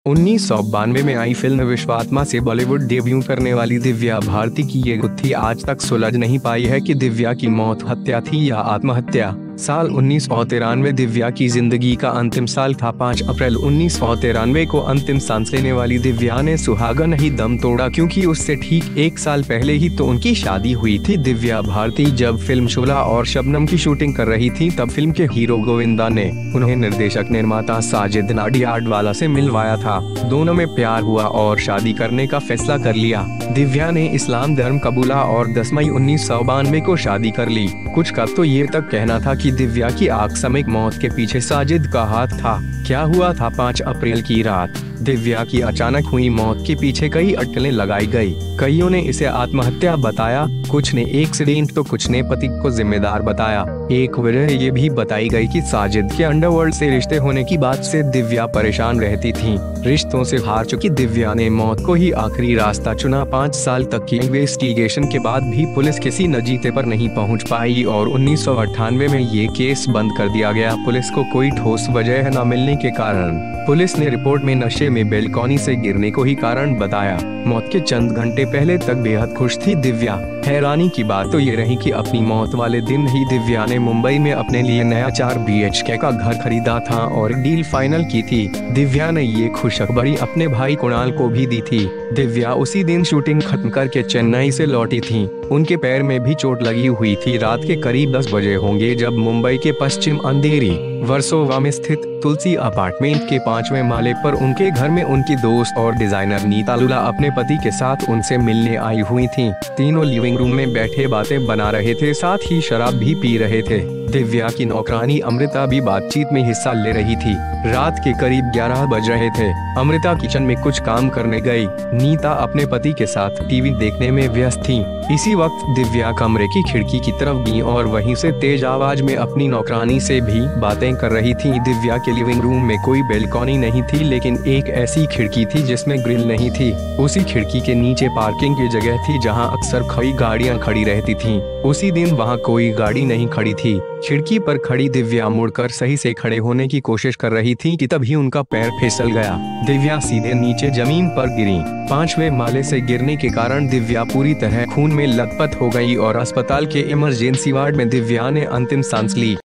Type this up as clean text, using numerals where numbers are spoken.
1992 में आई फिल्म विश्वात्मा से बॉलीवुड डेब्यू करने वाली दिव्या भारती की ये गुत्थी आज तक सुलझ नहीं पाई है कि दिव्या की मौत हत्या थी या आत्महत्या। साल 1993 दिव्या की जिंदगी का अंतिम साल था। 5 अप्रैल 1993 को अंतिम सांस लेने वाली दिव्या ने सुहागन ही दम तोड़ा, क्योंकि उससे ठीक एक साल पहले ही तो उनकी शादी हुई थी। दिव्या भारती जब फिल्म शोला और शबनम की शूटिंग कर रही थी, तब फिल्म के हीरो गोविंदा ने उन्हें निर्देशक निर्माता साजिद नाडियाडवाला से मिलवाया था। दोनों में प्यार हुआ और शादी करने का फैसला कर लिया। दिव्या ने इस्लाम धर्म कबूला और 10 मई 1992 को शादी कर ली। कुछ का तो ये तक कहना था कि दिव्या की आकस्मिक मौत के पीछे साजिद का हाथ था। क्या हुआ था 5 अप्रैल की रात? दिव्या की अचानक हुई मौत के पीछे कई अटकलें लगाई गई। कईयों ने इसे आत्महत्या बताया, कुछ ने एक्सीडेंट तो कुछ ने पति को जिम्मेदार बताया। एक वजह ये भी बताई गई कि साजिद के अंडरवर्ल्ड से रिश्ते होने की बात से दिव्या परेशान रहती थी। रिश्तों से हार चुकी दिव्या ने मौत को ही आखिरी रास्ता चुना। 5 साल तक की इन्वेस्टिगेशन के बाद भी पुलिस किसी नतीजे पर नहीं पहुंच पाई और 1998 में ये केस बंद कर दिया गया। पुलिस को कोई ठोस वजह न मिलने के कारण पुलिस ने रिपोर्ट में नशे में बेलकॉनी से गिरने को ही कारण बताया। मौत के चंद घंटे पहले तक बेहद खुश थी दिव्या। हैरानी की बात तो ये रही कि अपनी मौत वाले दिन ही दिव्या ने मुंबई में अपने लिए नया 4 BHK का घर खरीदा था और डील फाइनल की थी। दिव्या ने ये खुशखबरी अपने भाई कुणाल को भी दी थी। दिव्या उसी दिन शूटिंग खत्म करके चेन्नई से लौटी थी। उनके पैर में भी चोट लगी हुई थी। रात के करीब 10 बजे होंगे जब मुंबई के पश्चिम अंधेरी वर्सोवा में स्थित तुलसी अपार्टमेंट के 5वें माले पर उनके घर में उनकी दोस्त और डिजाइनर नीता लुला अपने पति के साथ उनसे मिलने आई हुई थीं। तीनों लिविंग रूम में बैठे बातें बना रहे थे, साथ ही शराब भी पी रहे थे। दिव्या की नौकरानी अमृता भी बातचीत में हिस्सा ले रही थी। रात के करीब 11 बज रहे थे। अमृता किचन में कुछ काम करने गई। नीता अपने पति के साथ टीवी देखने में व्यस्त थी। इसी वक्त दिव्या कमरे की खिड़की की तरफ गई और वहीं से तेज आवाज में अपनी नौकरानी से भी बातें कर रही थी। दिव्या के लिविंग रूम में कोई बेलकॉनी नहीं थी, लेकिन एक ऐसी खिड़की थी जिसमें ग्रिल नहीं थी। उसी खिड़की के नीचे पार्किंग की जगह थी जहां अक्सर कई गाड़ियां खड़ी रहती थीं। उसी दिन वहां कोई गाड़ी नहीं खड़ी थी। खिड़की पर खड़ी दिव्या मुड़कर सही से खड़े होने की कोशिश कर रही थी कि तभी उनका पैर फिसल गया। दिव्या सीधे नीचे जमीन पर गिरी। 5वें माले से गिरने के कारण दिव्या पूरी तरह खून में लथपथ हो गई और अस्पताल के इमरजेंसी वार्ड में दिव्या ने अंतिम सांस ली।